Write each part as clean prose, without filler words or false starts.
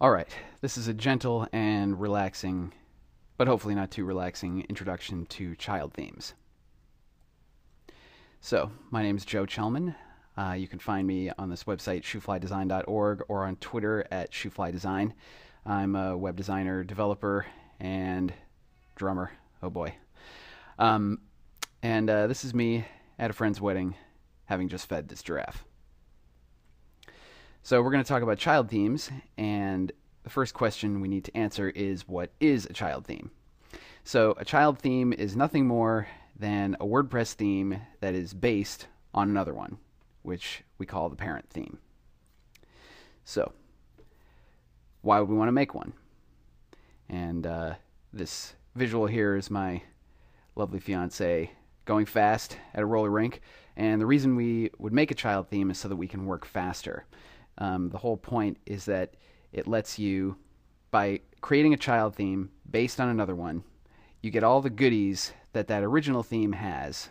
All right, this is a gentle and relaxing, but hopefully not too relaxing, introduction to child themes. So, my name is Joe Chelman. You can find me on this website, shoeflydesign.org, or on Twitter at shoeflydesign. I'm a web designer, developer, and drummer. Oh boy. Um, and this is me at a friend's wedding, having just fed this giraffe. So we're going to talk about child themes, and the first question we need to answer is, what is a child theme? So a child theme is nothing more than a WordPress theme that is based on another one, which we call the parent theme. So why would we want to make one? And this visual here is my lovely fiance going fast at a roller rink. And the reason we would make a child theme is so that we can work faster. The whole point is that it lets you, by creating a child theme based on another one, you get all the goodies that that original theme has.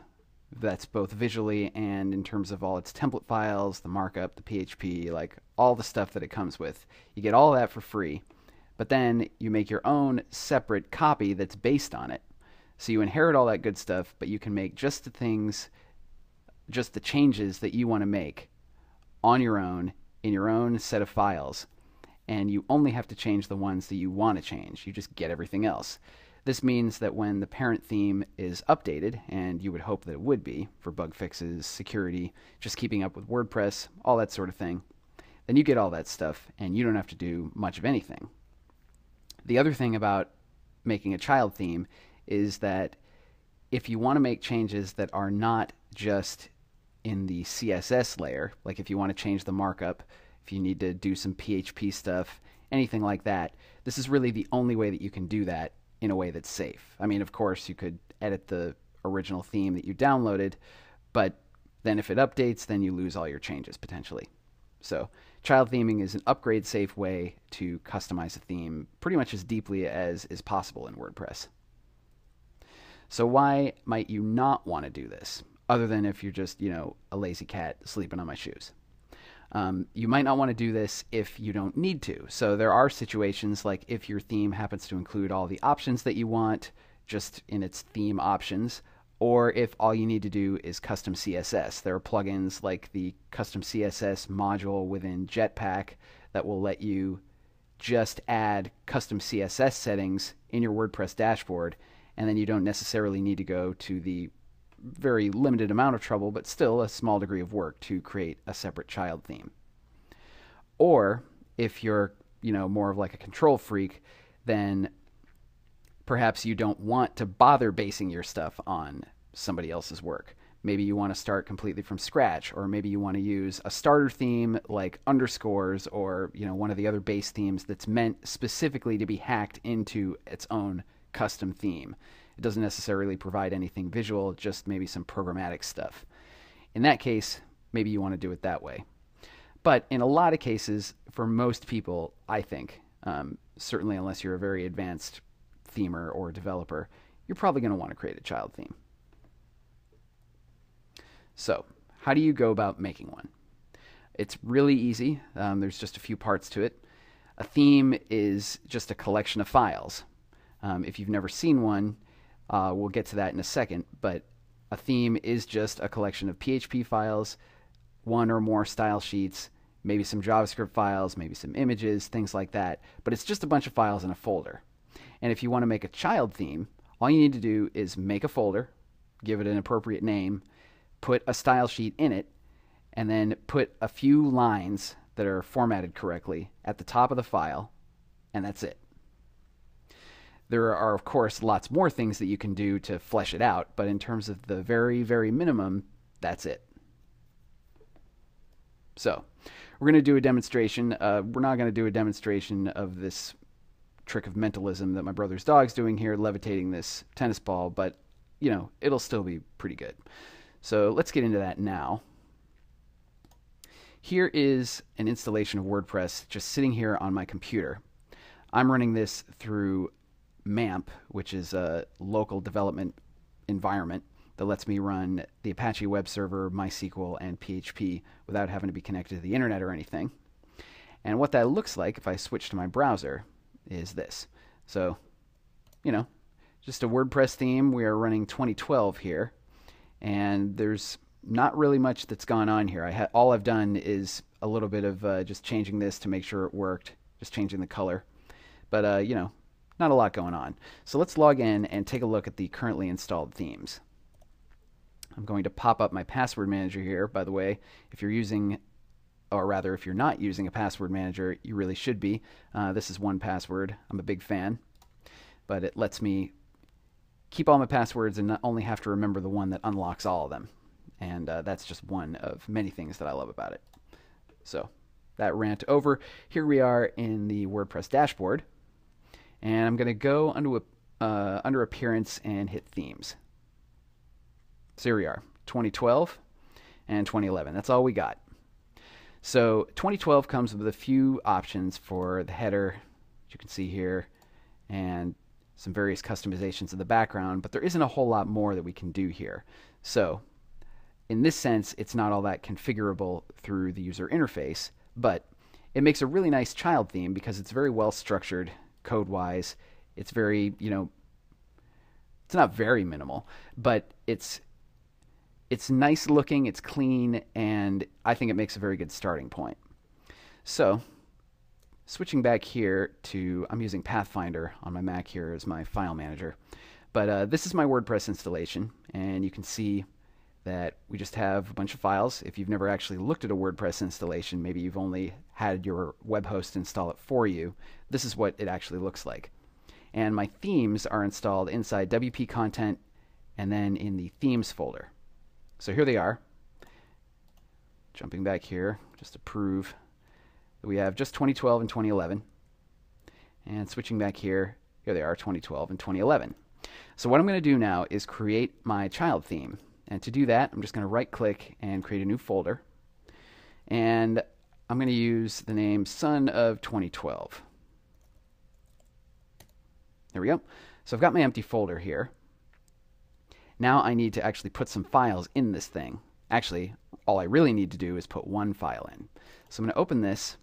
That's both visually and in terms of all its template files, the markup, the PHP, like all the stuff that it comes with. You get all that for free, but then you make your own separate copy that's based on it. So you inherit all that good stuff, but you can make just the things, just the changes that you want to make on your own, in your own set of files, and you only have to change the ones that you want to change. You just get everything else. This means that when the parent theme is updated, and you would hope that it would be for bug fixes, security, just keeping up with WordPress, all that sort of thing, then you get all that stuff and you don't have to do much of anything. The other thing about making a child theme is that if you want to make changes that are not just in the CSS layer, like if you want to change the markup, if you need to do some PHP stuff, anything like that, this is really the only way that you can do that in a way that's safe. I mean, of course, you could edit the original theme that you downloaded, but then if it updates, then you lose all your changes potentially. So child theming is an upgrade safe way to customize a theme pretty much as deeply as is possible in WordPress. So why might you not want to do this, other than if you're just, a lazy cat sleeping on my shoes? You might not want to do this if you don't need to. So there are situations like if your theme happens to include all the options that you want just in its theme options, or if all you need to do is custom CSS. There are plugins like the custom CSS module within Jetpack that will let you just add custom CSS settings in your WordPress dashboard, and then you don't necessarily need to go to the very limited amount of trouble, but still a small degree of work to create a separate child theme. Or if you're, more of like a control freak, then perhaps you don't want to bother basing your stuff on somebody else's work. Maybe you want to start completely from scratch, or maybe you want to use a starter theme like Underscores, or one of the other base themes that's meant specifically to be hacked into its own custom theme. It doesn't necessarily provide anything visual, just maybe some programmatic stuff. In that case, maybe you want to do it that way. But in a lot of cases, for most people, I think, certainly unless you're a very advanced themer or developer, you're probably going to want to create a child theme. So how do you go about making one? It's really easy. There's just a few parts to it. A theme is just a collection of files. If you've never seen one, we'll get to that in a second, but a theme is just a collection of PHP files, one or more style sheets, maybe some JavaScript files, maybe some images, things like that, but it's just a bunch of files in a folder. And if you want to make a child theme, all you need to do is make a folder, give it an appropriate name, put a style sheet in it, and then put a few lines that are formatted correctly at the top of the file, and that's it. There are, of course, lots more things that you can do to flesh it out, but in terms of the very, very minimum, that's it. So we're going to do a demonstration. We're not going to do a demonstration of this trick of mentalism that my brother's dog's doing here, levitating this tennis ball, but, it'll still be pretty good. So let's get into that now. Here is an installation of WordPress just sitting here on my computer. I'm running this through MAMP, which is a local development environment that lets me run the Apache web server, MySQL, and PHP without having to be connected to the internet or anything. And what that looks like if I switch to my browser is this. So, you know, just a WordPress theme. We are running 2012 here, and there's not really much that's gone on here. All I've done is a little bit of just changing this to make sure it worked, just changing the color. But, you know, not a lot going on. So let's log in and take a look at the currently installed themes. I'm going to pop up my password manager here. By the way, if you're using, or rather if you're not using a password manager, you really should be. This is 1Password. I'm a big fan, but it lets me keep all my passwords and not only have to remember the one that unlocks all of them. And that's just one of many things that I love about it. So that rant over. Here we are in the WordPress dashboard, and I'm going to go under Appearance and hit Themes. So here we are, 2012 and 2011. That's all we got. So 2012 comes with a few options for the header, as you can see here, and some various customizations of the background, but there isn't a whole lot more that we can do here. So in this sense, it's not all that configurable through the user interface, but it makes a really nice child theme because it's very well structured code-wise. It's very, you know, it's not very minimal, but it's nice looking, it's clean, and I think it makes a very good starting point. So switching back here to, I'm using Pathfinder on my Mac here as my file manager, but this is my WordPress installation, and you can see that we just have a bunch of files. If you've never actually looked at a WordPress installation, maybe you've only had your web host install it for you, this is what it actually looks like. And my themes are installed inside WP content and then in the themes folder. So here they are. Jumping back here just to prove that we have just 2012 and 2011. And switching back here they are, 2012 and 2011. So what I'm going to do now is create my child theme. And to do that, I'm just going to right click and create a new folder. And I'm going to use the name Son of 2012. There we go. So I've got my empty folder here. Now I need to actually put some files in this thing. Actually, all I really need to do is put one file in. So I'm going to open this,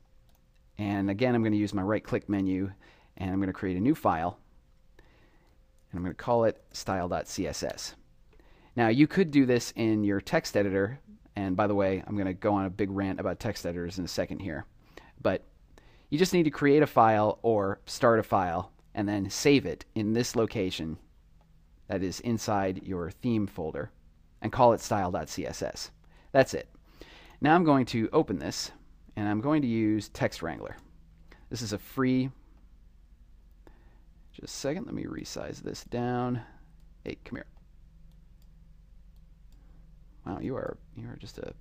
and again I'm going to use my right click menu, and I'm going to create a new file, and I'm going to call it style.css. Now you could do this in your text editor, and by the way, I'm going to go on a big rant about text editors in a second here, but you just need to create a file or start a file and then save it in this location that is inside your theme folder and call it style.css. That's it. Now I'm going to open this, and I'm going to use Text Wrangler. This is a free, just a second, let me resize this down. Hey, come here. Wow, you are just a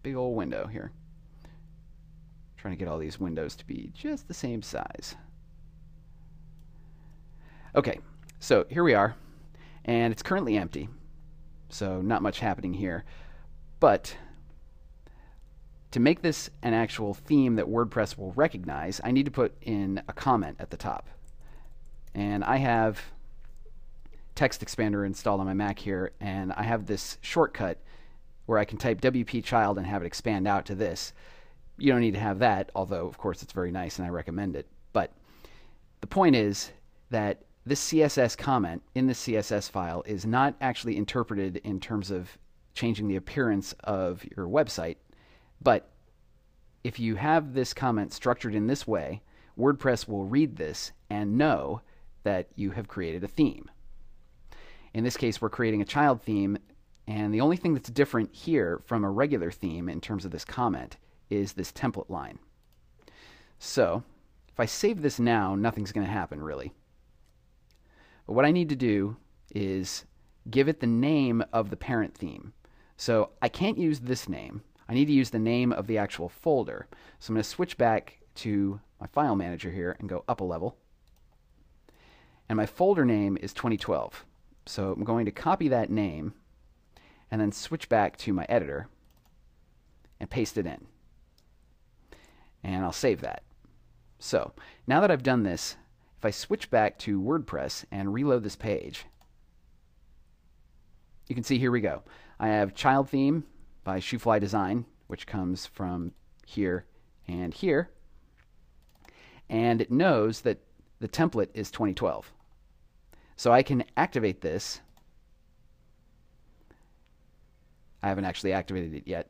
big old window here. Trying to get all these windows to be just the same size. Okay, so here we are, and it's currently empty, so not much happening here. But to make this an actual theme that WordPress will recognize, I need to put in a comment at the top. And I have Text Expander installed on my Mac here, and I have this shortcut where I can type WP child and have it expand out to this. You don't need to have that, although of course it's very nice and I recommend it. But the point is that this CSS comment in the CSS file is not actually interpreted in terms of changing the appearance of your website, but if you have this comment structured in this way, WordPress will read this and know that you have created a theme. In this case, we're creating a child theme, and the only thing that's different here from a regular theme in terms of this comment is this template line. So if I save this now, nothing's going to happen really. But what I need to do is give it the name of the parent theme. So I can't use this name. I need to use the name of the actual folder. So I'm going to switch back to my file manager here and go up a level. And my folder name is 2012. So I'm going to copy that name and then switch back to my editor and paste it in. And I'll save that. So now that I've done this, if I switch back to WordPress and reload this page, you can see here we go. I have child theme by Shoefly Design, which comes from here and here. and it knows that the template is 2012. So I can activate this. I haven't actually activated it yet.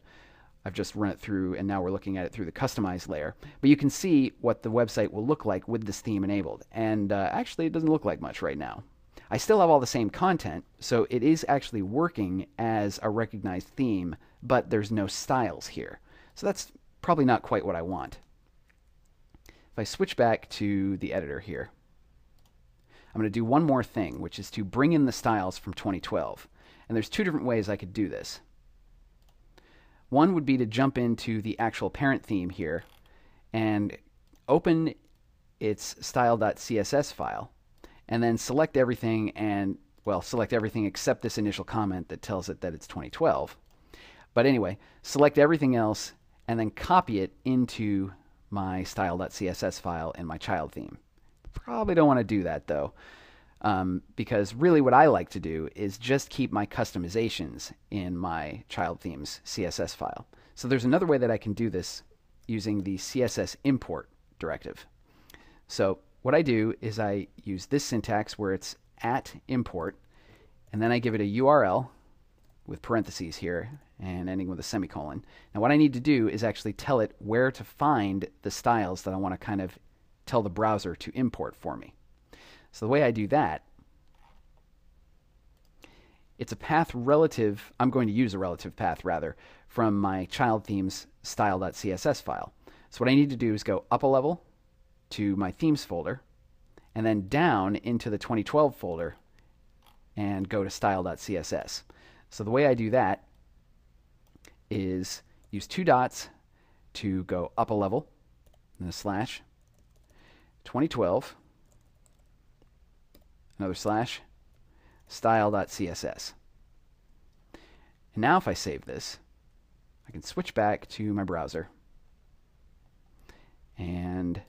I've just run it through, and now we're looking at it through the customize layer. But you can see what the website will look like with this theme enabled. And actually, it doesn't look like much right now. I still have all the same content, so it is actually working as a recognized theme, but there's no styles here. So that's probably not quite what I want. If I switch back to the editor here, I'm going to do one more thing, which is to bring in the styles from 2012. And there's two different ways I could do this. One would be to jump into the actual parent theme here and open its style.css file, and then select everything and, well, select everything except this initial comment that tells it that it's 2012. But anyway, select everything else and then copy it into my style.css file in my child theme. Probably don't want to do that though, because really what I like to do is just keep my customizations in my child theme's CSS file. So there's another way that I can do this using the CSS import directive. So what I do is I use this syntax where it's @import, and then I give it a URL with parentheses here and ending with a semicolon. Now what I need to do is actually tell it where to find the styles that I want to kind of tell the browser to import for me. So the way I do that, it's a path relative, I'm going to use a relative path rather, from my child theme's style.css file. So what I need to do is go up a level to my themes folder, and then down into the 2012 folder and go to style.css. So the way I do that is use two dots to go up a level, and a slash, 2012, another slash, style.css. And now if I save this, I can switch back to my browser and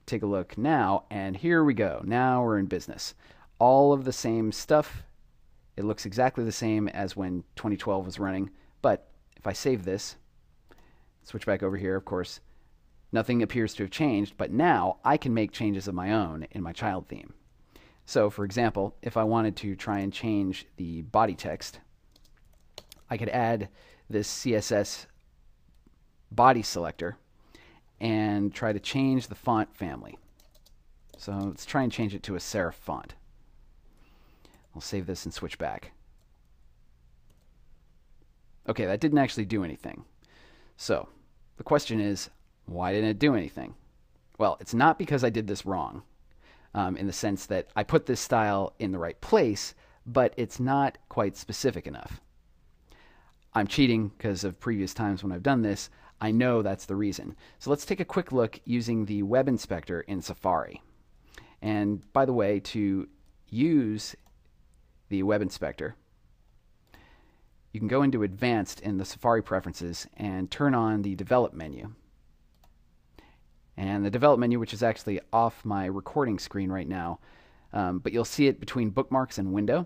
take a look now, and here we go. Now we're in business. All of the same stuff. It looks exactly the same as when 2012 was running, but if I save this, switch back over here, of course, nothing appears to have changed, but now I can make changes of my own in my child theme. So, for example, if I wanted to try and change the body text, I could add this CSS body selector and try to change the font family. So let's try and change it to a serif font. I'll save this and switch back. Okay, that didn't actually do anything. So the question is, why didn't it do anything? Well, it's not because I did this wrong, in the sense that I put this style in the right place, but it's not quite specific enough. I'm cheating because of previous times when I've done this. I know that's the reason. So let's take a quick look using the web inspector in Safari. And by the way, to use the web inspector, you can go into Advanced in the Safari preferences and turn on the Develop menu. And the Develop menu, which is actually off my recording screen right now, but you'll see it between bookmarks and window.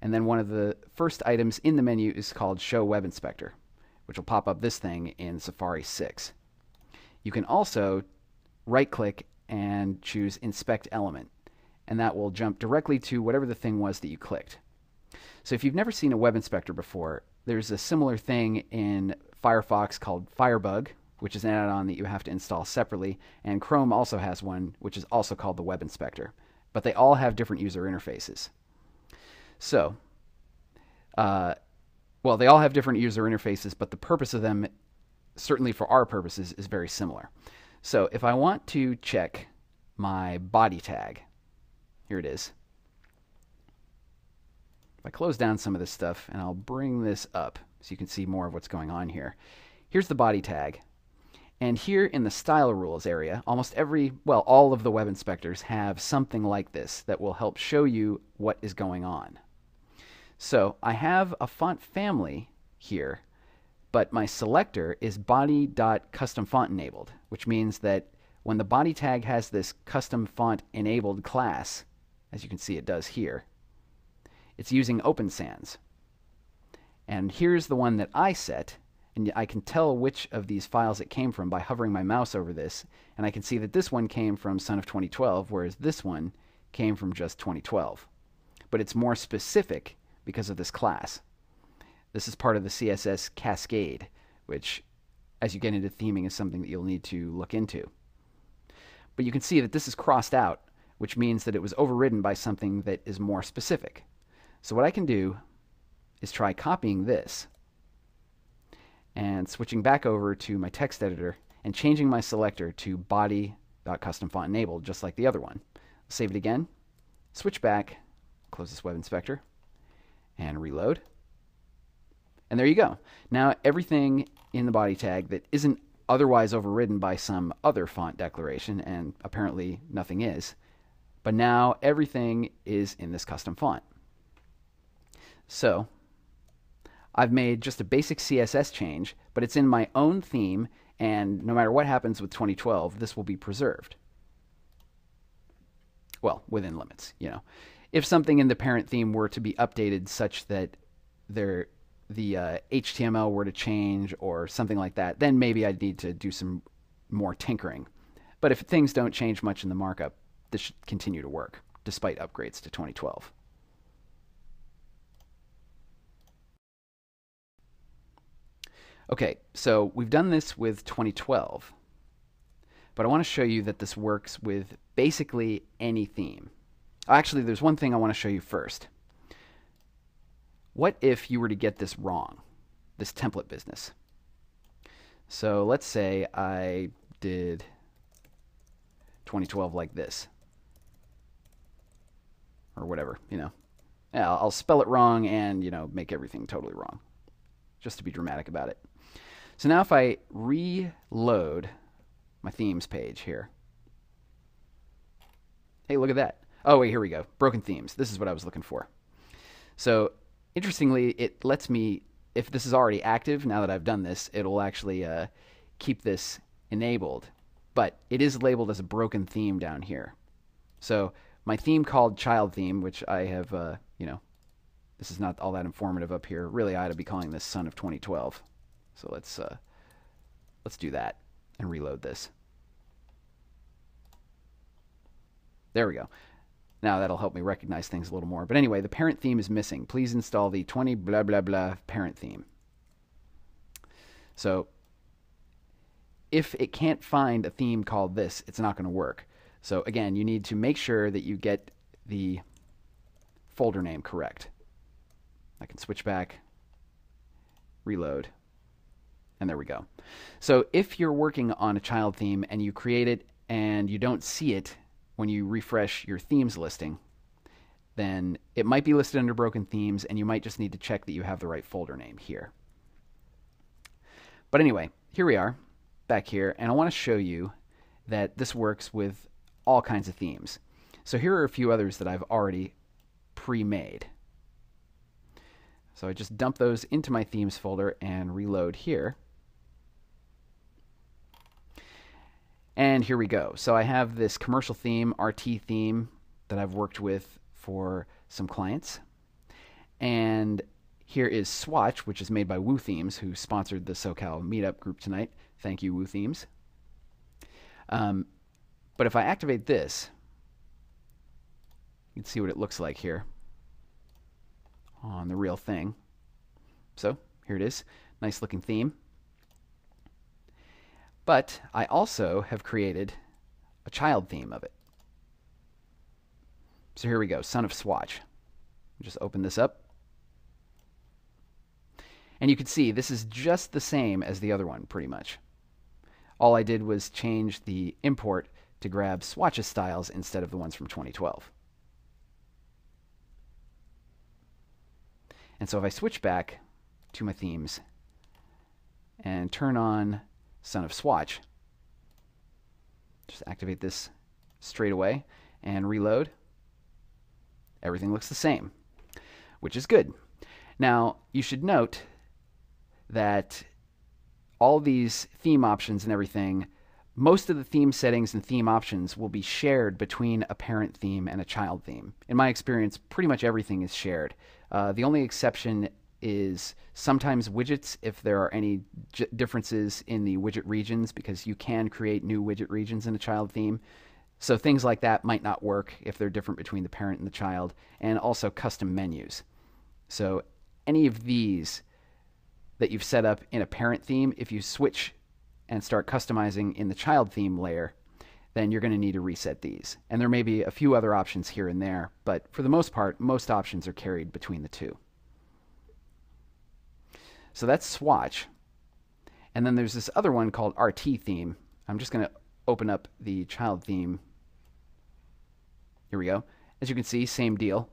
And then one of the first items in the menu is called Show Web Inspector, which will pop up this thing in Safari 6. You can also right-click and choose Inspect Element, and that will jump directly to whatever the thing was that you clicked. So if you've never seen a web inspector before, there's a similar thing in Firefox called Firebug, which is an add-on that you have to install separately, and Chrome also has one, which is also called the Web Inspector. But they all have different user interfaces. So, well, they all have different user interfaces, but the purpose of them, certainly for our purposes, is very similar. So if I want to check my body tag, here it is. If I close down some of this stuff, and I'll bring this up so you can see more of what's going on here. Here's the body tag. And here in the style rules area, almost all of the web inspectors have something like this that will help show you what is going on. So I have a font family here, but my selector is body.customFont enabled, which means that when the body tag has this custom font enabled class, as you can see it does here, it's using Open Sans. And here's the one that I set, And I can tell which of these files it came from by hovering my mouse over this, and I can see that this one came from Son of 2012, whereas this one came from just 2012. But it's more specific because of this class. This is part of the CSS cascade, which, as you get into theming, is something that you'll need to look into. But you can see that this is crossed out, which means that it was overridden by something that is more specific. So what I can do is try copying this and switching back over to my text editor and changing my selector to body.customFontEnabled, just like the other one. Save it again, switch back, close this web inspector, and reload. And there you go. Now everything in the body tag that isn't otherwise overridden by some other font declaration, and apparently nothing is, but now everything is in this custom font. So I've made just a basic CSS change, but it's in my own theme, and no matter what happens with 2012, this will be preserved. Well, within limits, you know. If something in the parent theme were to be updated such that the HTML were to change or something like that, then maybe I'd need to do some more tinkering. But if things don't change much in the markup, this should continue to work, despite upgrades to 2012. Okay, so we've done this with 2012, but I want to show you that this works with basically any theme. Actually, there's one thing I want to show you first. What if you were to get this wrong, this template business? So let's say I did 2012 like this, or whatever, you know. Yeah, I'll spell it wrong and, you know, make everything totally wrong, just to be dramatic about it. So now if I reload my themes page here, hey, look at that. Oh, wait, here we go. Broken themes. This is what I was looking for. So interestingly, it lets me, if this is already active, now that I've done this, it'll actually keep this enabled. But it is labeled as a broken theme down here. So my theme called child theme, which I have, you know, this is not all that informative up here. Really, I ought to be calling this Son of 2012. So let's do that and reload this. There we go. Now that'll help me recognize things a little more. But anyway, the parent theme is missing. Please install the 20 blah blah blah parent theme. So if it can't find a theme called this, it's not going to work. So again, you need to make sure that you get the folder name correct. I can switch back, reload, and there we go. So if you're working on a child theme and you create it and you don't see it when you refresh your themes listing, then it might be listed under broken themes and you might just need to check that you have the right folder name here. But anyway, here we are back here, and I want to show you that this works with all kinds of themes. So here are a few others that I've already pre-made. So I just dump those into my themes folder and reload here. And here we go. So I have this commercial theme, RT theme, that I've worked with for some clients. And here is Swatch, which is made by Woo Themes, who sponsored the SoCal meetup group tonight. Thank you, Woo Themes. But if I activate this, you can see what it looks like here on the real thing. So here it is. Nice looking theme. But I also have created a child theme of it. So here we go, Son of Swatch. Just open this up. And you can see this is just the same as the other one, pretty much. All I did was change the import to grab Swatch's styles instead of the ones from 2012. And so if I switch back to my themes and turn on Son of Swatch, just activate this straight away and reload, everything looks the same, which is good. Now, you should note that all these theme options and everything, most of the theme settings and theme options will be shared between a parent theme and a child theme. In my experience, pretty much everything is shared. The only exception is sometimes widgets if there are any differences in the widget regions, because you can create new widget regions in a child theme. So things like that might not work if they're different between the parent and the child, and also custom menus. So any of these that you've set up in a parent theme, if you switch and start customizing in the child theme layer, then you're going to need to reset these. And there may be a few other options here and there, but for the most part, most options are carried between the two. So that's Swatch. And then there's this other one called RT theme. I'm just going to open up the child theme. Here we go. As you can see, same deal.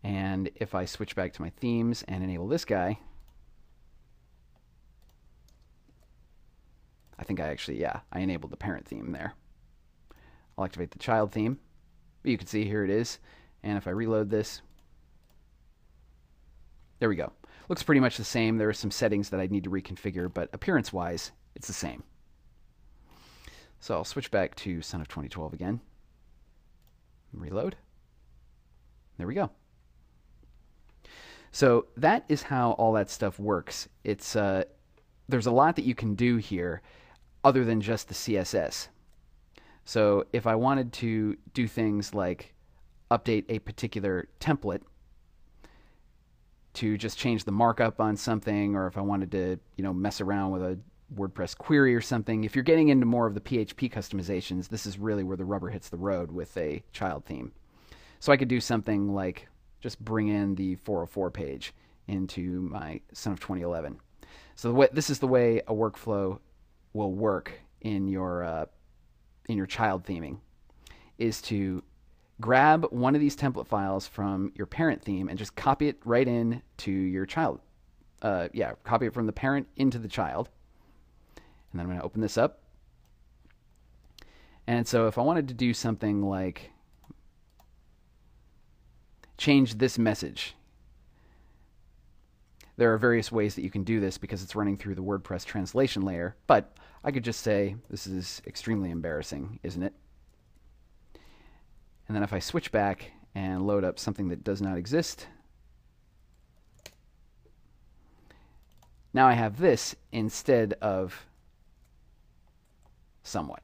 And if I switch back to my themes and enable this guy, I think I enabled the parent theme there. I'll activate the child theme. But you can see here it is. And if I reload this, there we go. Looks pretty much the same. There are some settings that I need to reconfigure, but appearance-wise, it's the same. So I'll switch back to Son of 2012 again. Reload. There we go. So that is how all that stuff works. It's there's a lot that you can do here other than just the CSS. So if I wanted to do things like update a particular template to just change the markup on something, or if I wanted to, mess around with a WordPress query or something, if you're getting into more of the PHP customizations, this is really where the rubber hits the road with a child theme. So I could do something like just bring in the 404 page into my Son of 2011. So this is the way a workflow will work in your child theming, is to grab one of these template files from your parent theme and just copy it right in to your child. Copy it from the parent into the child. And then I'm going to open this up. And so if I wanted to do something like change this message, there are various ways that you can do this because it's running through the WordPress translation layer, but I could just say, this is extremely embarrassing, isn't it? And then if I switch back and load up something that does not exist, now I have this instead of somewhat,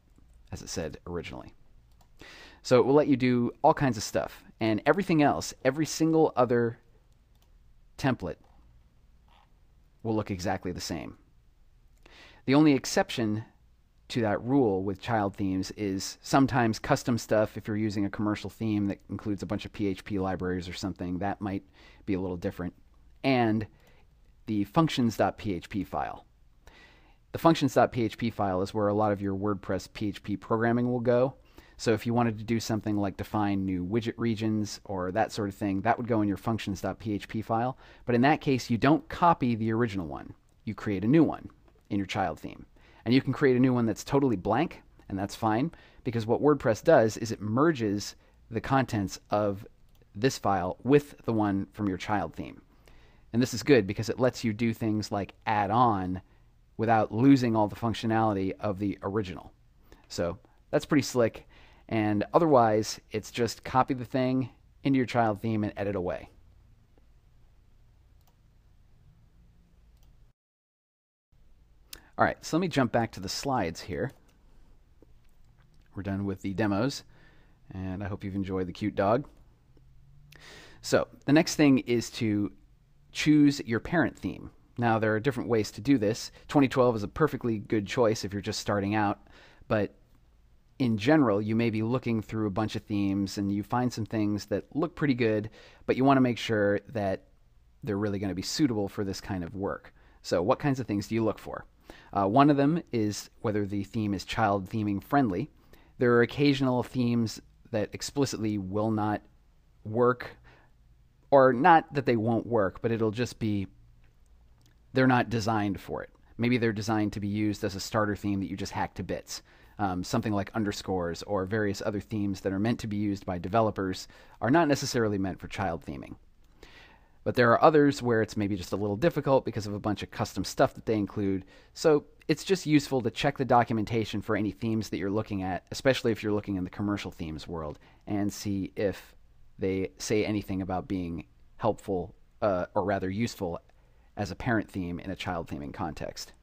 as it said originally. So it will let you do all kinds of stuff, and everything else, every single other template will look exactly the same. The only exception to that rule with child themes is sometimes custom stuff. If you're using a commercial theme that includes a bunch of PHP libraries or something, that might be a little different. And the functions.php file. The functions.php file is where a lot of your WordPress PHP programming will go. So if you wanted to do something like define new widget regions or that sort of thing, that would go in your functions.php file. But in that case, you don't copy the original one. You create a new one in your child theme. And you can create a new one that's totally blank, and that's fine, because what WordPress does is it merges the contents of this file with the one from your child theme. And this is good because it lets you do things like add on without losing all the functionality of the original. So that's pretty slick. And otherwise, it's just copy the thing into your child theme and edit away. All right, so let me jump back to the slides here. We're done with the demos, and I hope you've enjoyed the cute dog. So the next thing is to choose your parent theme. Now, there are different ways to do this. 2012 is a perfectly good choice if you're just starting out, but in general, you may be looking through a bunch of themes and you find some things that look pretty good, but you want to make sure that they're really going to be suitable for this kind of work. So what kinds of things do you look for? One of them is whether the theme is child theming friendly. There are occasional themes that explicitly will not work, or not that they won't work, but it'll just be they're not designed for it. Maybe they're designed to be used as a starter theme that you just hack to bits. Something like underscores or various other themes that are meant to be used by developers are not necessarily meant for child theming. But there are others where it's maybe just a little difficult because of a bunch of custom stuff that they include. So it's just useful to check the documentation for any themes that you're looking at, especially if you're looking in the commercial themes world, and see if they say anything about being helpful or rather useful as a parent theme in a child theming context.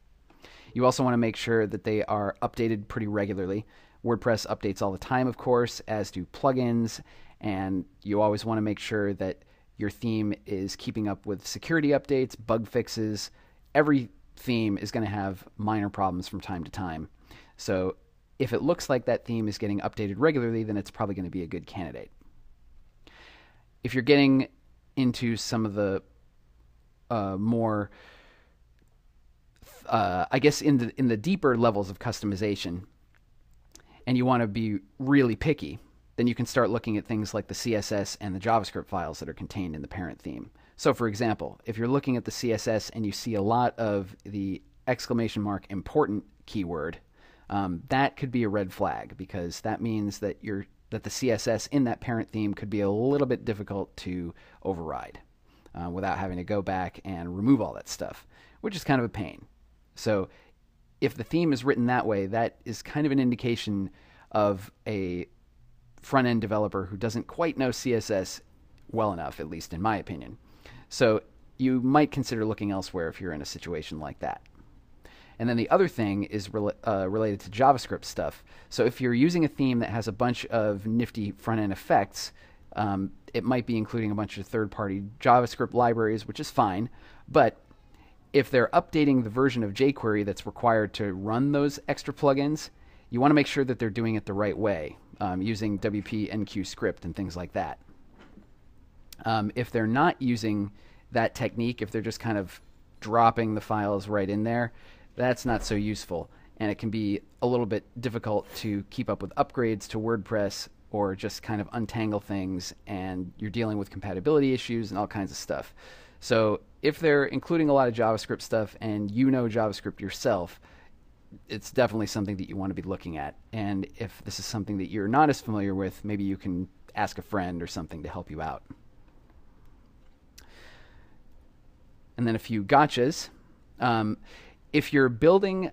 You also want to make sure that they are updated pretty regularly. WordPress updates all the time, of course, as do plugins, and you always want to make sure that your theme is keeping up with security updates, bug fixes. Every theme is going to have minor problems from time to time. So if it looks like that theme is getting updated regularly, then it's probably going to be a good candidate. If you're getting into some of the more, I guess, in the deeper levels of customization, and you want to be really picky, then you can start looking at things like the CSS and the JavaScript files that are contained in the parent theme. So for example, if you're looking at the CSS and you see a lot of the !important keyword, that could be a red flag, because that means that the CSS in that parent theme could be a little bit difficult to override without having to go back and remove all that stuff, which is kind of a pain. So if the theme is written that way, that is kind of an indication of a front-end developer who doesn't quite know CSS well enough, at least in my opinion. So you might consider looking elsewhere if you're in a situation like that. And then the other thing is related to JavaScript stuff. So if you're using a theme that has a bunch of nifty front-end effects, it might be including a bunch of third-party JavaScript libraries, which is fine. But if they're updating the version of jQuery that's required to run those extra plugins, you want to make sure that they're doing it the right way, using WP enqueue script and things like that. If they're not using that technique, if they're just kind of dropping the files right in there, that's not so useful, and it can be a little bit difficult to keep up with upgrades to WordPress, or just kind of untangle things, and you're dealing with compatibility issues and all kinds of stuff. So if they're including a lot of JavaScript stuff and you know JavaScript yourself, it's definitely something that you want to be looking at. And if this is something that you're not as familiar with, maybe you can ask a friend or something to help you out. And then a few gotchas. If you're building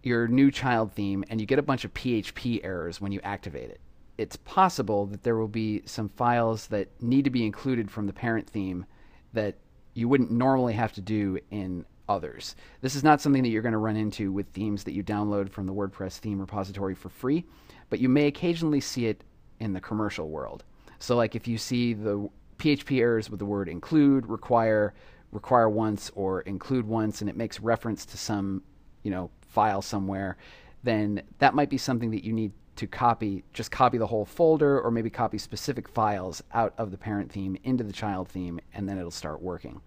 your new child theme and you get a bunch of PHP errors when you activate it, it's possible that there will be some files that need to be included from the parent theme that you wouldn't normally have to do in others. This is not something that you're going to run into with themes that you download from the WordPress theme repository for free, but you may occasionally see it in the commercial world. So like if you see the PHP errors with the word include, require once, or include once, and it makes reference to some, file somewhere, then that might be something that you need to copy. Just copy the whole folder, or maybe copy specific files out of the parent theme into the child theme, and then it'll start working.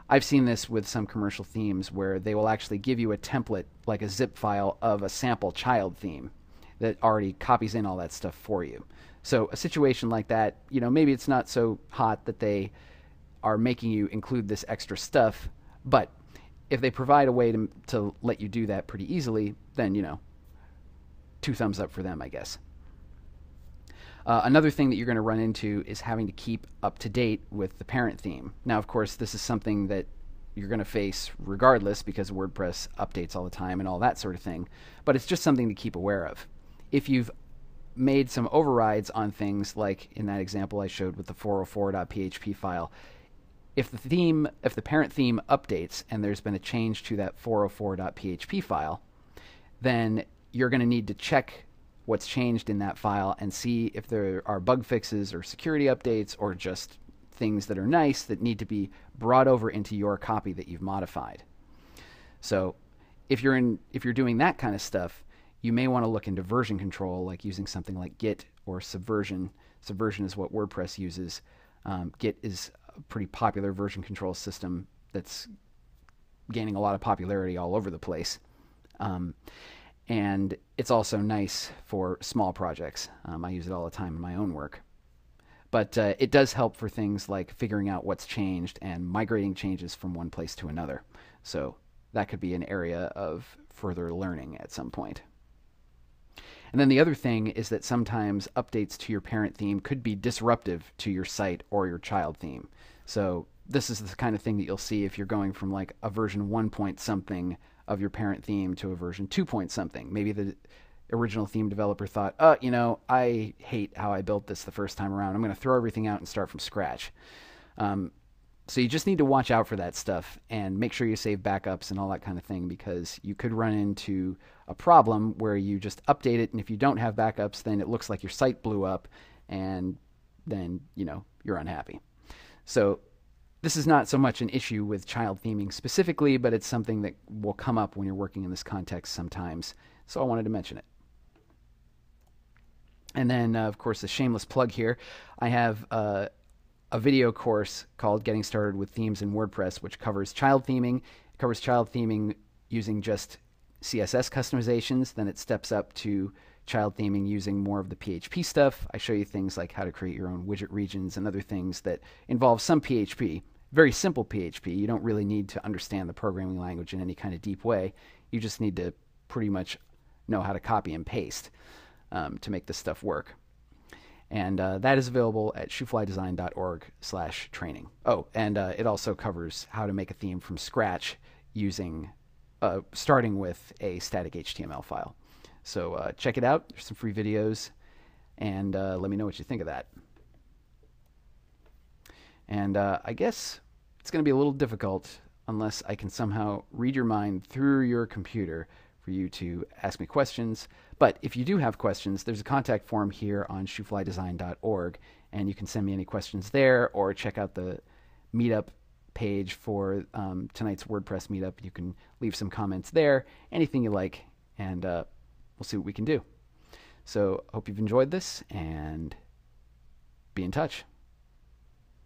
I've seen this with some commercial themes where they will actually give you a template, like a zip file of a sample child theme that already copies in all that stuff for you. So a situation like that, maybe it's not so hot that they are making you include this extra stuff, but if they provide a way to let you do that pretty easily, then, 2 thumbs up for them, I guess. Another thing that you're going to run into is having to keep up to date with the parent theme. Now, of course, this is something that you're going to face regardless, because WordPress updates all the time and all that sort of thing, but it's just something to keep aware of. If you've made some overrides on things, like in that example I showed with the 404.php file, if the parent theme updates and there's been a change to that 404.php file, then you're going to need to check what's changed in that file and see if there are bug fixes or security updates, or just things that are nice that need to be brought over into your copy that you've modified. So if you're doing that kind of stuff, you may want to look into version control, like using something like Git or Subversion. Subversion is what WordPress uses. Git is a pretty popular version control system that's gaining a lot of popularity all over the place. And it's also nice for small projects. I use it all the time in my own work. But it does help for things like figuring out what's changed and migrating changes from one place to another. So that could be an area of further learning at some point. And then the other thing is that sometimes updates to your parent theme could be disruptive to your site or your child theme. So this is the kind of thing that you'll see if you're going from like a version 1 point something of your parent theme to a version 2 point something. Maybe the original theme developer thought, I hate how I built this the first time around. I'm going to throw everything out and start from scratch. So you just need to watch out for that stuff and make sure you save backups and all that kind of thing, because you could run into a problem where you just update it, and if you don't have backups, then it looks like your site blew up, and then you're unhappy. So this is not so much an issue with child theming specifically, but it's something that will come up when you're working in this context sometimes. So I wanted to mention it. And then, of course, a shameless plug here. I have a video course called Getting Started with Themes in WordPress, which covers child theming. It covers child theming using just CSS customizations. Then it steps up to child theming using more of the PHP stuff. I show you things like how to create your own widget regions and other things that involve some PHP. Very simple PHP. You don't really need to understand the programming language in any kind of deep way. You just need to pretty much know how to copy and paste to make this stuff work. And that is available at shooflydesign.org/training. Oh, and it also covers how to make a theme from scratch using, starting with a static HTML file. So check it out. There's some free videos, and let me know what you think of that. And I guess it's going to be a little difficult unless I can somehow read your mind through your computer for you to ask me questions. But if you do have questions, there's a contact form here on shooflydesign.org, and you can send me any questions there, or check out the meetup page for tonight's WordPress meetup. You can leave some comments there, anything you like, and we'll see what we can do. So hope you've enjoyed this, and be in touch.